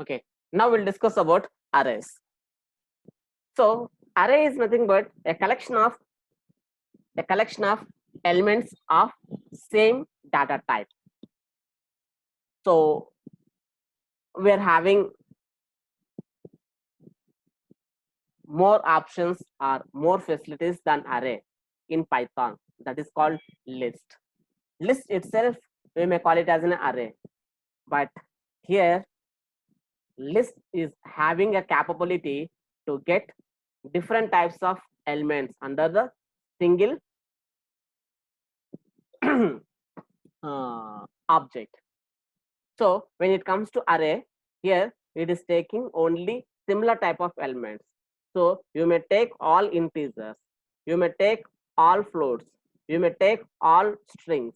Okay, now we'll discuss about arrays. So array is nothing but a collection of elements of same data type. So we are having more options or more facilities than array in Python. That is called list. List itself, we may call it as an array, but here list is having a capability to get different types of elements under the single object. So when it comes to array, here it is taking only similar type of elements. So you may take all integers, you may take all floats, you may take all strings,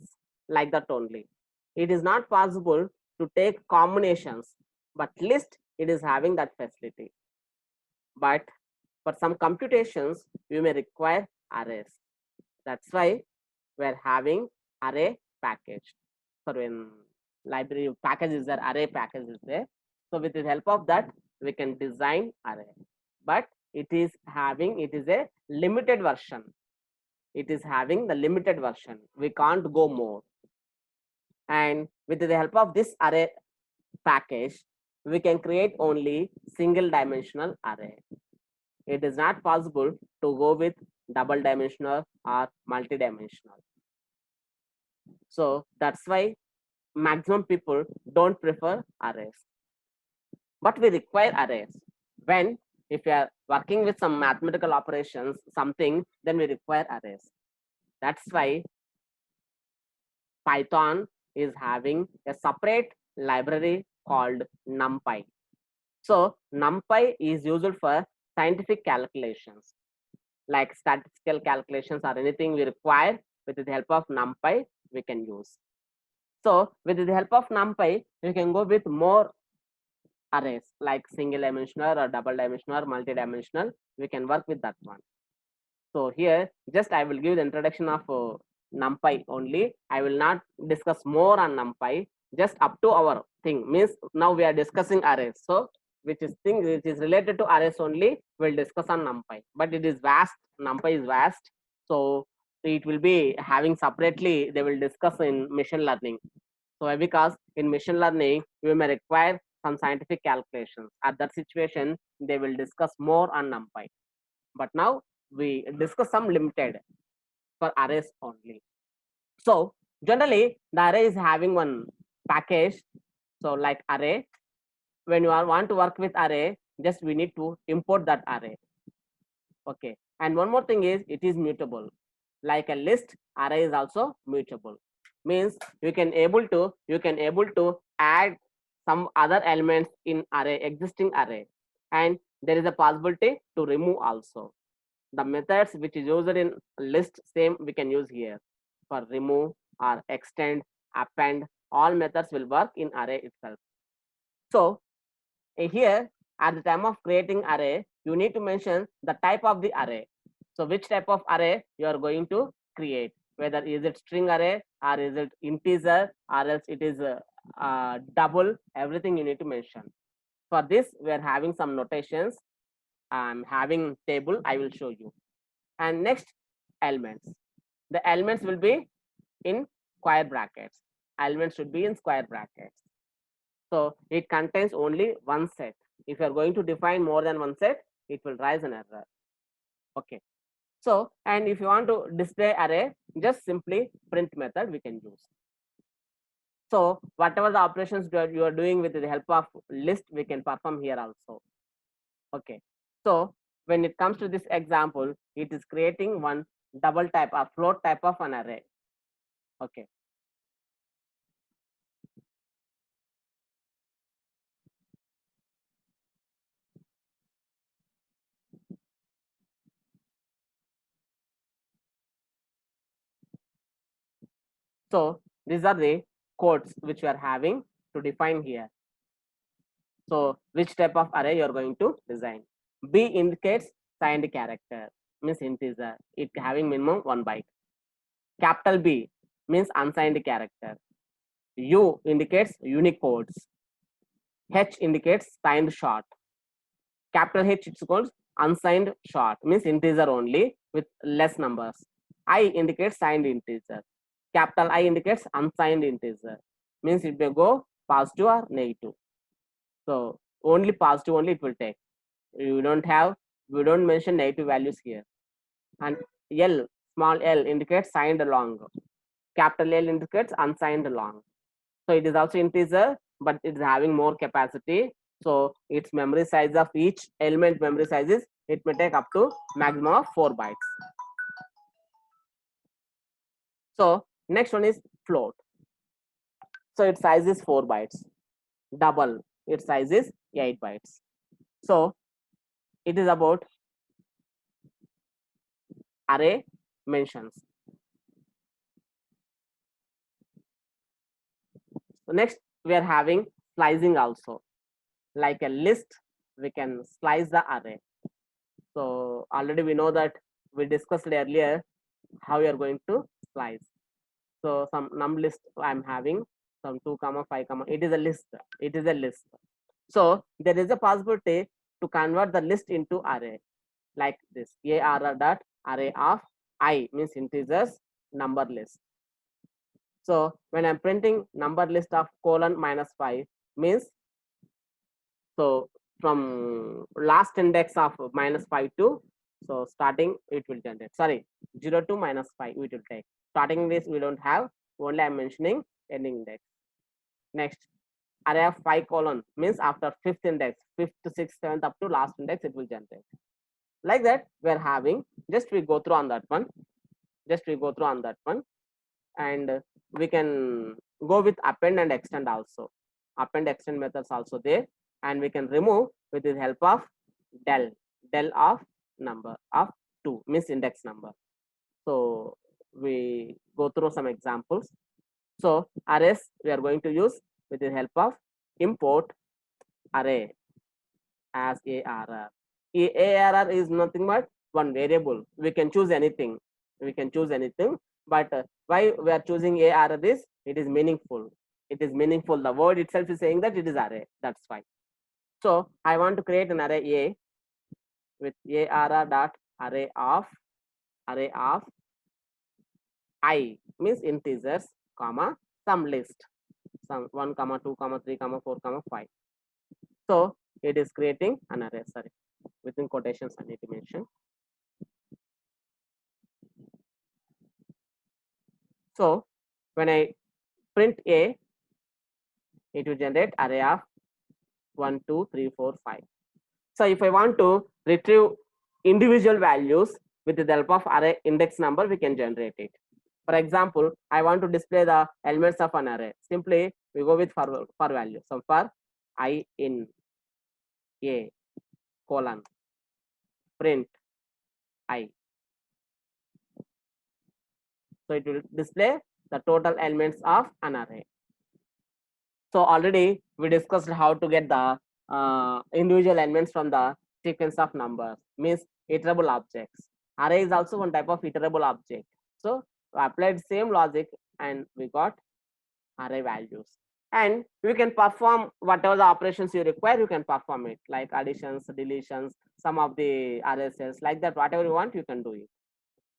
like that only. It is not possible to take combinations, but list it is having that facility. But for some computations, you may require arrays. That's why we're having array package. So when library package is there, array package is there. So with the help of that, we can design array. But it is a limited version. It is having the limited version. We can't go more. And with the help of this array package, we can create only single dimensional array. It is not possible to go with double dimensional or multi-dimensional. So that's why maximum people don't prefer arrays. But we require arrays. When if you are working with some mathematical operations, something, then we require arrays. That's why Python is having a separate library called NumPy. So NumPy is used for scientific calculations, like statistical calculations or anything we require. With the help of NumPy, we can use. So with the help of NumPy, we can go with more arrays like single dimensional or double dimensional or multi-dimensional. We can work with that one. So here, just I will give the introduction of NumPy only. I will not discuss more on NumPy. Just up to our thing means now we are discussing arrays. So which is related to arrays only, we'll discuss on NumPy. But it is vast. NumPy is vast. So it will be having separately. They will discuss in machine learning. So because in machine learning, we may require some scientific calculations. At that situation, they will discuss more on NumPy. But now we discuss some limited for arrays only. So generally, the array is having one package. So like array, when you want to work with array, just we need to import that array. Okay. And one more thing is it is mutable. Like a list, array is also mutable. Means you can able to add some other elements in array, existing array, and there is a possibility to remove also. The methods which is used in list, same we can use here for remove or extend, append. All methods will work in array itself. So here at the time of creating array, you need to mention the type of the array. So which type of array you are going to create, whether is it string array or is it integer or else it is double, everything you need to mention. For this, we are having some notations. I'm having table, I will show you. And next, elements. The elements will be in square brackets. Elements should be in square brackets. So it contains only one set. If you are going to define more than one set, it will raise an error. Okay. So, and if you want to display array, just simply print method we can use. So whatever the operations you are doing with the help of list, we can perform here also. Okay. So when it comes to this example, it is creating one double type or float type of an array. Okay. So these are the codes which we are having to define here. So which type of array you are going to design. B indicates signed character, means integer, it having minimum 1 byte. Capital B means unsigned character. U indicates Unicodes. H indicates signed short. Capital H it's called unsigned short, means integer only with less numbers. I indicates signed integer. Capital I indicates unsigned integer, means it may go positive or negative. So only positive only it will take. We don't mention negative values here. And L, small l indicates signed long. Capital L indicates unsigned long. So it is also integer, but it's having more capacity. So its memory size of each element memory sizes, it may take up to maximum of 4 bytes. So next one is float. So its size is 4 bytes. Double, its size is 8 bytes. So it is about array mentions. So next we are having slicing also. Like a list, we can slice the array. So already we know that we discussed earlier how you are going to slice. So some num list I'm having some 2 comma 5 comma, it is a list. It is a list. So there is a possibility to convert the list into array like this. ARR dot array of I means integers number list. So when I'm printing number list of colon minus 5 means, so from last index of minus 5 to, so starting it will generate, sorry, 0 to minus 5 it will take. Starting this we don't have, only I'm mentioning ending index. Next, array of 5 colon means after 5th index, 5th to 6th, 7th up to last index it will generate. Like that we are having, just we go through on that one, and we can go with append and extend also. Append extend methods also there, and we can remove with the help of del of number of 2 means index number. So we go through some examples. So arrays we are going to use with the help of import array as ARR. ARR is nothing but one variable. We can choose anything. But why we are choosing ARR is, it is meaningful. The word itself is saying that it is array. That's fine. So I want to create an array A with ARR dot array of I means integers, comma some list, some 1 comma 2 comma 3 comma 4 comma 5. So it is creating an array, sorry, within quotations I need to mention. So when I print A, it will generate array of 1 2 3 4 5. So if I want to retrieve individual values with the help of array index number, we can generate it. For example, I want to display the elements of an array. Simply we go with for value. So for I in A colon print I. So it will display the total elements of an array. So already we discussed how to get the individual elements from the sequence of numbers, means iterable objects. Array is also one type of iterable object. So we applied same logic and we got array values. And you can perform whatever the operations you require, you can perform it, like additions, deletions, some of the array cells, like that, whatever you want, you can do it.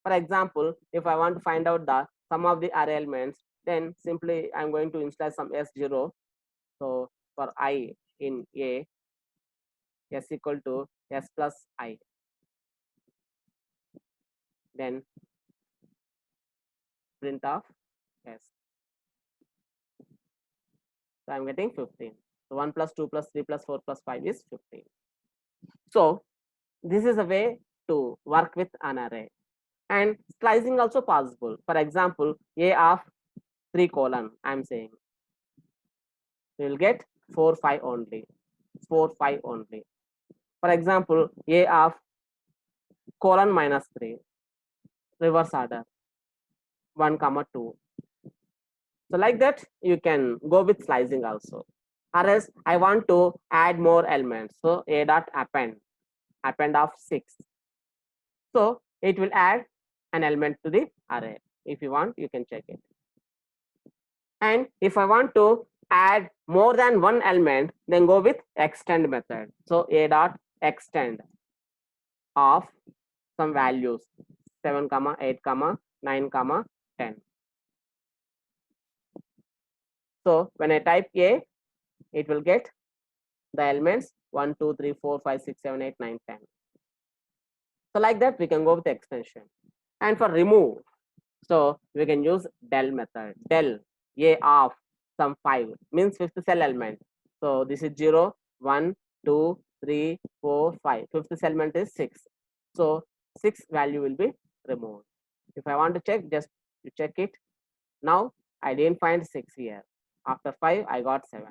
For example, if I want to find out the sum of the array elements, then simply I'm going to initialize some S0. So for I in A, S equal to S plus I. Then print of S. So I'm getting 15. So 1 plus 2 plus 3 plus 4 plus 5 is 15. So this is a way to work with an array. And slicing also possible. For example, A of 3 colon, I'm saying, you will get 4 5 only. 4 5 only. For example, A of colon minus 3, reverse order, 1 comma 2. So like that, you can go with slicing also. Or else I want to add more elements. So A dot append of 6. So it will add an element to the array. If you want, you can check it. And if I want to add more than one element, then go with extend method. So a dot extend of some values 7 comma 8 comma 9 comma 10. So when I type a, it will get the elements 1 2 3 4 5 6 7 8 9 10. So like that we can go with the extension. And for remove, so we can use del method. Del a of some 5 means fifth cell element. So this is 0 1 2 3 4 5. Fifth cell element is 6. So 6 value will be removed. If I want to check, just you check it. Now I didn't find 6 here. After 5 I got 7.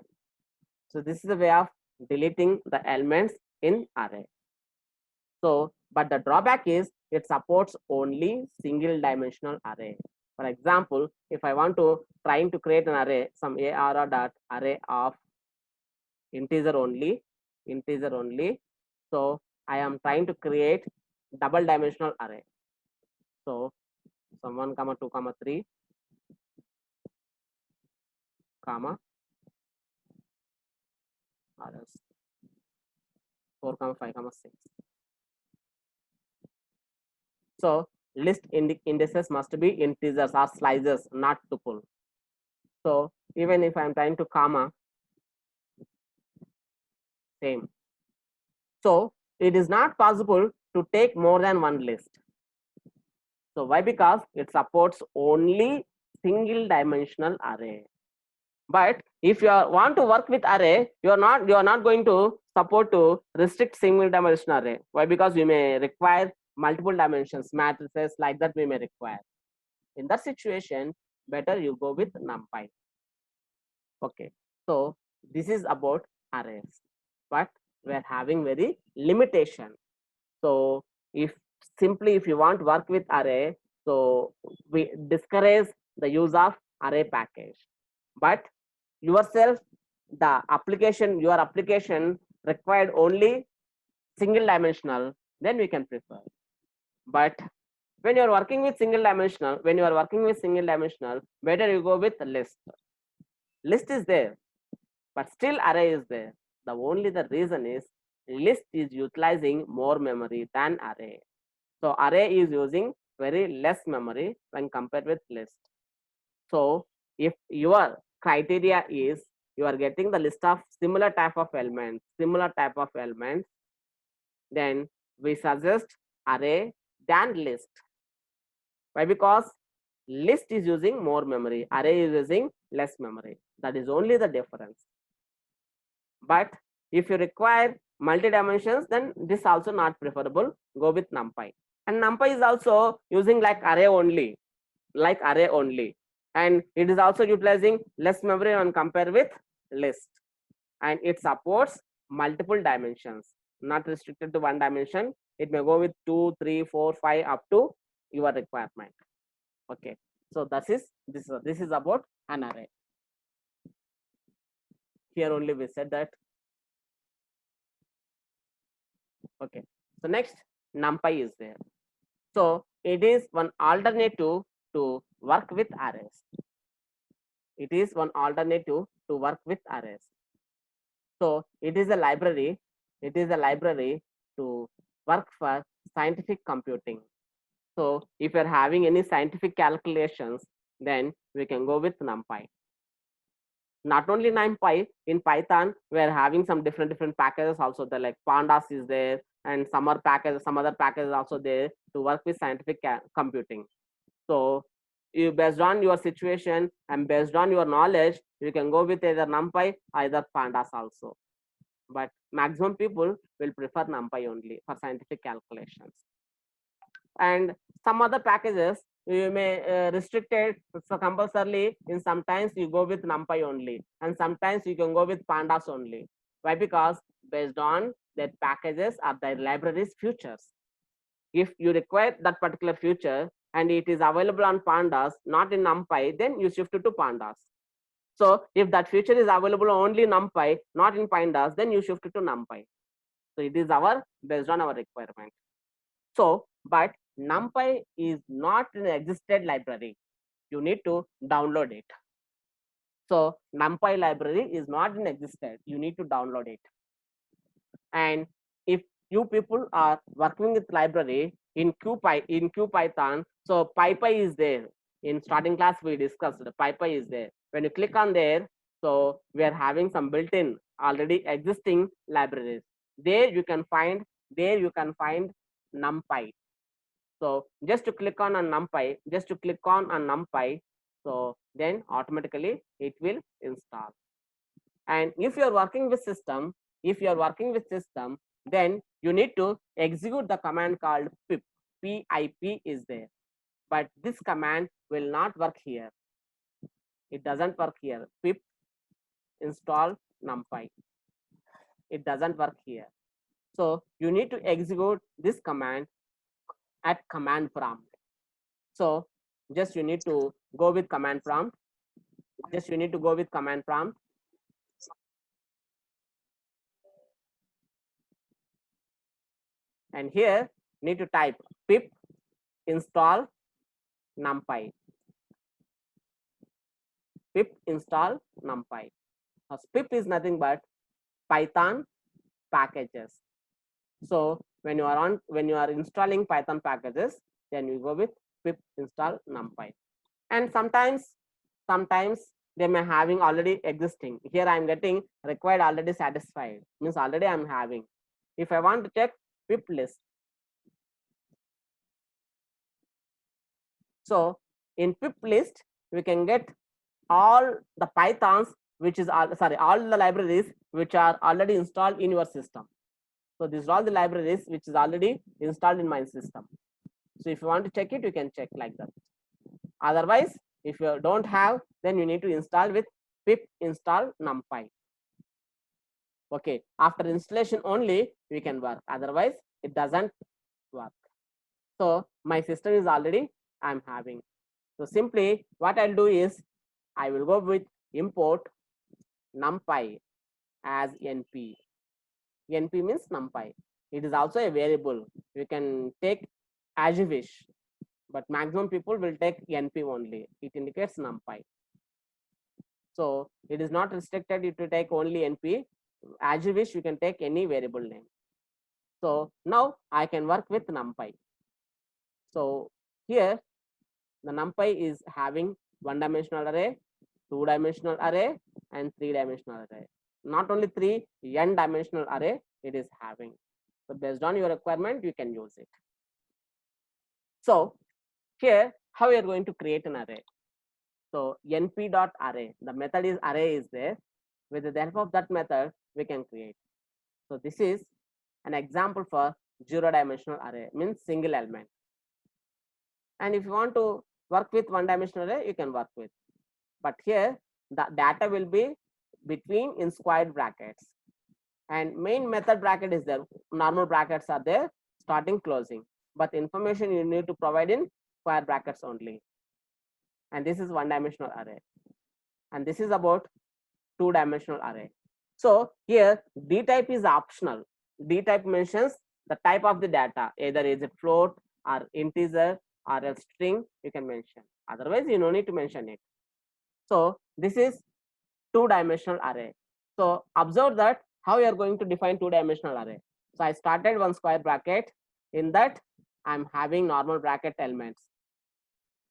So this is a way of deleting the elements in array. So, but the drawback is it supports only single dimensional array. For example, if I want to trying to create an array, some ARR dot array of integer only. So I am trying to create double dimensional array. So some 1 comma 2 comma 3 comma others 4 comma 5 comma 6. So list indices must be integers or slices, not tuple. So even if I'm trying to comma, same. So it is not possible to take more than one list. So why? Because it supports only single dimensional array. But if you want to work with array, you are not going to support to restrict single dimensional array. Why? Because we may require multiple dimensions, matrices like that we may require. In that situation, better you go with NumPy. Okay, so this is about arrays, but we are having very limitation. So if if you want to work with array, so we discourage the use of array package. But yourself, your application required only single dimensional, then we can prefer. But when you are working with single dimensional, better you go with list. List is there, but still array is there. The reason is list is utilizing more memory than array. So array is using very less memory when compared with list. So if your criteria is you are getting the list of similar type of elements, then we suggest array than list. Why? Because list is using more memory, array is using less memory. That is only the difference. But if you require multi dimensions, then this also not preferable. Go with NumPy. And NumPy is also using like array only, and it is also utilizing less memory when compared with list. And it supports multiple dimensions, not restricted to one dimension. It may go with 2, 3, 4, 5 up to your requirement. Okay, so this is about an array. Here only we said that. Okay, so next NumPy is there. So it is one alternative to work with arrays. So it is a library. To work for scientific computing. So if you're having any scientific calculations, then we can go with NumPy. Not only NumPy, in Python, we're having some different packages also there, like Pandas is there, and some other packages also there to work with scientific computing. So you, based on your situation and based on your knowledge, you can go with either NumPy, either Pandas also. But maximum people will prefer NumPy only for scientific calculations. And some other packages you may restrict it, so compulsorily in sometimes you go with NumPy only, and sometimes you can go with Pandas only. Why? Because based on their packages or their libraries features. If you require that particular feature and it is available on Pandas, not in NumPy, then you shift it to Pandas. So if that feature is available only in NumPy, not in Pandas, then you shift it to NumPy. So it is based on our requirement. So, but NumPy is not an existed library. You need to download it. So NumPy library is not in existed. You need to download it. And if you people are working with library in QPython, so PyPy is there. In starting class, we discussed the PyPy is there. When you click on there, so we are having some built-in already existing libraries. There you can find NumPy. So just to click on a NumPy, so then automatically it will install. And if you are working with system, then you need to execute the command called pip. Pip is there, but this command will not work here. It doesn't work here. Pip install NumPy. It doesn't work here. So you need to execute this command at command prompt. So just you need to go with command prompt. And here need to type pip install NumPy. Pip install NumPy. Pip is nothing but Python packages. So when you are installing Python packages, then you go with pip install NumPy. And sometimes they may having already existing. Here I am getting required already satisfied, means already I am having. If I want to check pip list, so in pip list we can get all the Pythons which is all the libraries which are already installed in your system. So these are all the libraries which is already installed in my system. So if you want to check it, you can check like that. Otherwise, if you don't have, then you need to install with pip install NumPy. Okay, after installation only we can work. Otherwise, it doesn't work. So my system is already I'm having. So simply what I'll do is I will go with import NumPy as NP. NP means NumPy. It is also a variable. You can take as you wish, but maximum people will take NP only. It indicates NumPy. So it is not restricted you to take only NP. As you wish, you can take any variable name. So now I can work with NumPy. So here the NumPy is having one-dimensional array, two-dimensional array, and three-dimensional array. Not only three, n-dimensional array it is having. So based on your requirement, you can use it. So here, how we are going to create an array? So np.array, the method is array is there. With the help of that method, we can create. So this is an example for zero-dimensional array, means single element. And if you want to work with one-dimensional array, you can work with. But here, the data will be between in squared brackets. And main method bracket is there. Normal brackets are there, starting, closing. But information you need to provide in square brackets only. And this is one-dimensional array. And this is about two-dimensional array. So here D type is optional. D type mentions the type of the data, either is a float or integer or a string you can mention. Otherwise, you no need to mention it. So this is two-dimensional array. So observe that how you are going to define two-dimensional array. So I started one square bracket. In that, I'm having normal bracket elements.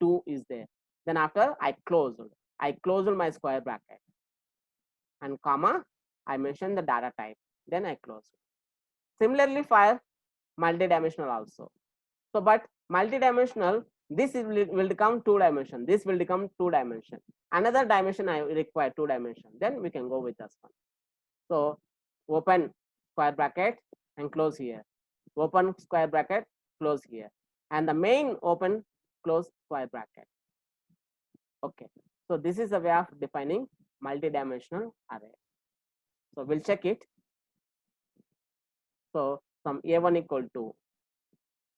2 is there. Then after I closed my square bracket. And comma, I mentioned the data type. Then I close. Similarly for multi-dimensional also. So but multi-dimensional, this will become two-dimension. This will become two-dimension. Another dimension I require two-dimension. Then we can go with this one. So open square bracket and close here. Open square bracket, close here. And the main open close square bracket. Okay. So this is a way of defining multi-dimensional array. So we'll check it. So some A1 equal to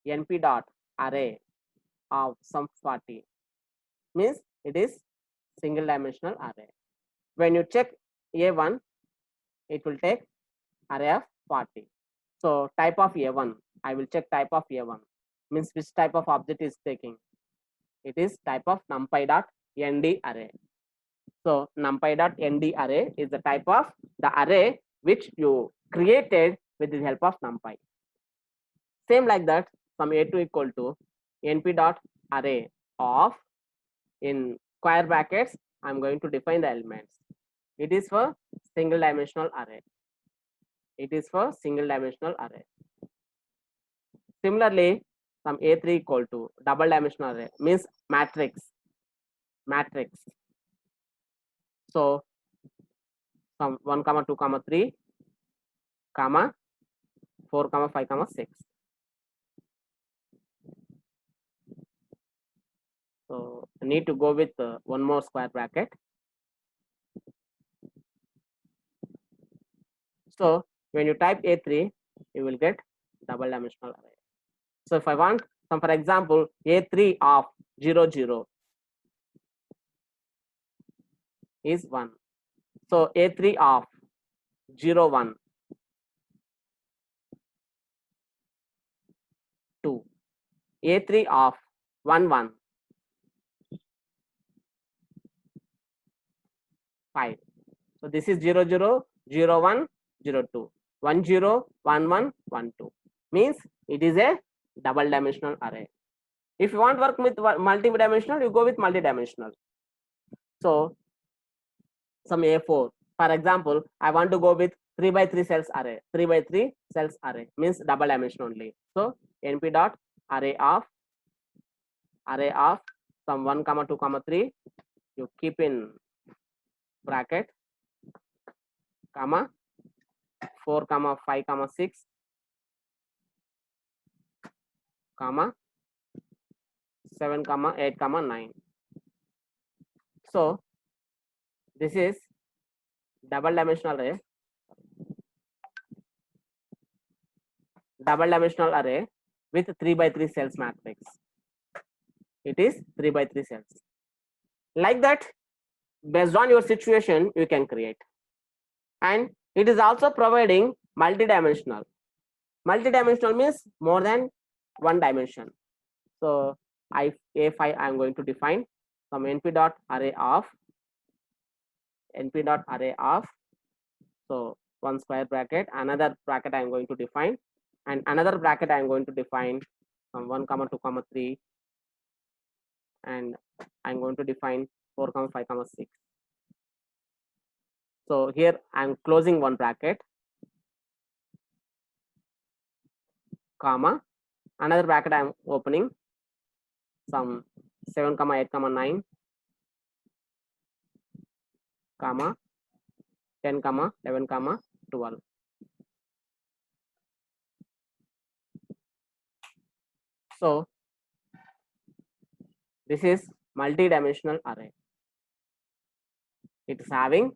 np dot array of some 40 means it is single dimensional array. When you check A1, it will take array of 40. So type of A1, I will check type of A1 means which type of object is taking. It is type of numpy dot nd array. So numpy dot nd array is the type of the array which you created with the help of numpy. Same like that, from a2 equal to np dot array of, in square brackets I'm going to define the elements. It is for single dimensional array. It is for single dimensional array. Similarly, from a3 equal to double dimensional array means matrix. So from 1 comma 2 comma 3 comma 4 comma 5 comma 6. So I need to go with one more square bracket. So when you type a3, you will get double dimensional array. So if I want some, for example, a3 of 0 0 is 1. So a3 of 0 1 2, a3 of 1 1 5. So this is 0 0 0 1 0 2 1 0 1 1 1 2, means it is a double dimensional array. If you want work with multi-dimensional, you go with multi-dimensional. So some a4, for example, I want to go with 3 by 3 cells array. 3 by 3 cells array means double dimension only. So np dot array of some 1 comma 2 comma 3, you keep in bracket, comma 4 comma 5 comma 6 comma 7 comma 8 comma 9. So this is double dimensional array. Double dimensional array with 3 by 3 cells matrix. It is 3 by 3 cells. Like that, based on your situation, you can create. And it is also providing multi-dimensional. Multi-dimensional means more than one dimension. So a5 I am going to define some np dot array of so one square bracket, another bracket I am going to define, and another bracket I am going to define from 1 comma 2 comma 3, and I'm going to define 4 comma 5 comma 6. So here I'm closing one bracket, comma, another bracket I'm opening, some 7 comma 8 comma 9 comma 10 comma 11 comma 12. So this is multi-dimensional array. It is having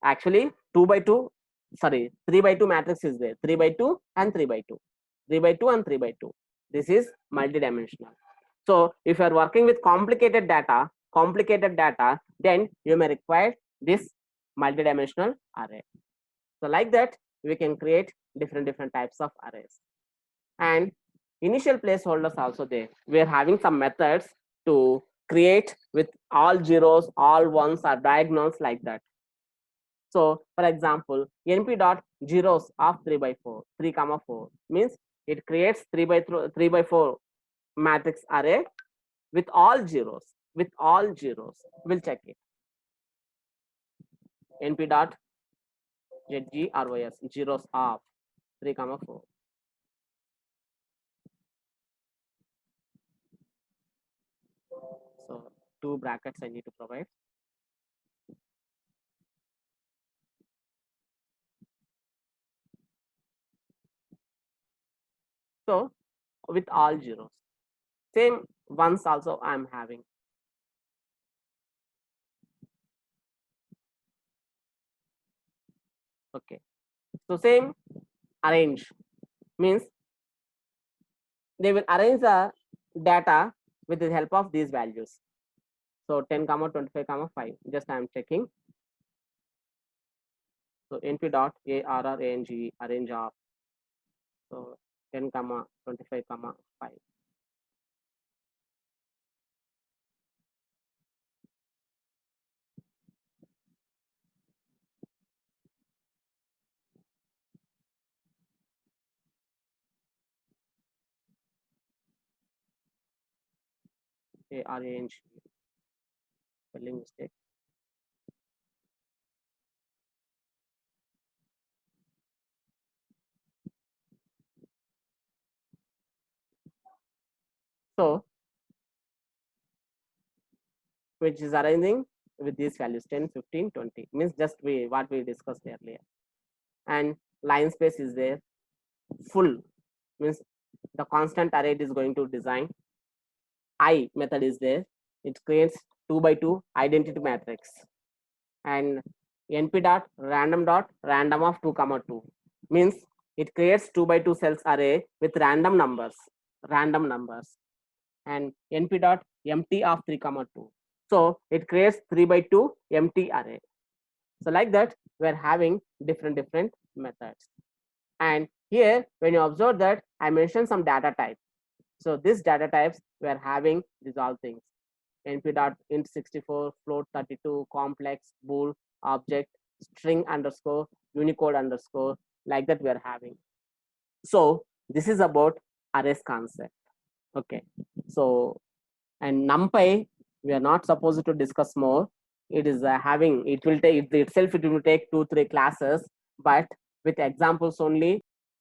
actually 2 by 2, sorry, 3 by 2 matrix is there, 3 by 2 and 3 by 2, 3 by 2 and 3 by 2. This is multi-dimensional. So if you are working with complicated data, then you may require this multi-dimensional array. So like that, we can create different types of arrays. And initial placeholders also there. We are having some methods to create with all zeros, all ones, or diagonals like that. So for example, np dot zeros of 3 by 4, 3 comma 4 means it creates 3 by 4 matrix array with all zeros. We'll check it. np dot zgrys zeros of 3 comma 4. So two brackets I need to provide. So with all zeros, same ones also I'm having. Okay, so same arrange means they will arrange the data with the help of these values. So 10 comma 25 comma 5, just I am checking. So np dot arrange arrange of, so 10 comma 25 comma 5. arrange, spelling mistake. So which is arranging with these values 10, 15, 20 means just what we discussed earlier. And line space is there. Full means the constant array is going to design. I method is there. It creates 2 by 2 identity matrix. And np dot random of 2 comma 2 means it creates 2 by 2 cells array with random numbers. And np dot empty of 3 comma 2. So it creates 3 by 2 empty array. So like that, we're having different methods. And here, when you observe that, I mentioned some data type. So these data types, we're having these all things. np dot int 64, float 32, complex, bool, object, string underscore, unicode underscore, like that we're having. So this is about arrays concept. Okay. So, and NumPy, we are not supposed to discuss more. It is having, it will take it itself, it will take 2-3 classes, but with examples only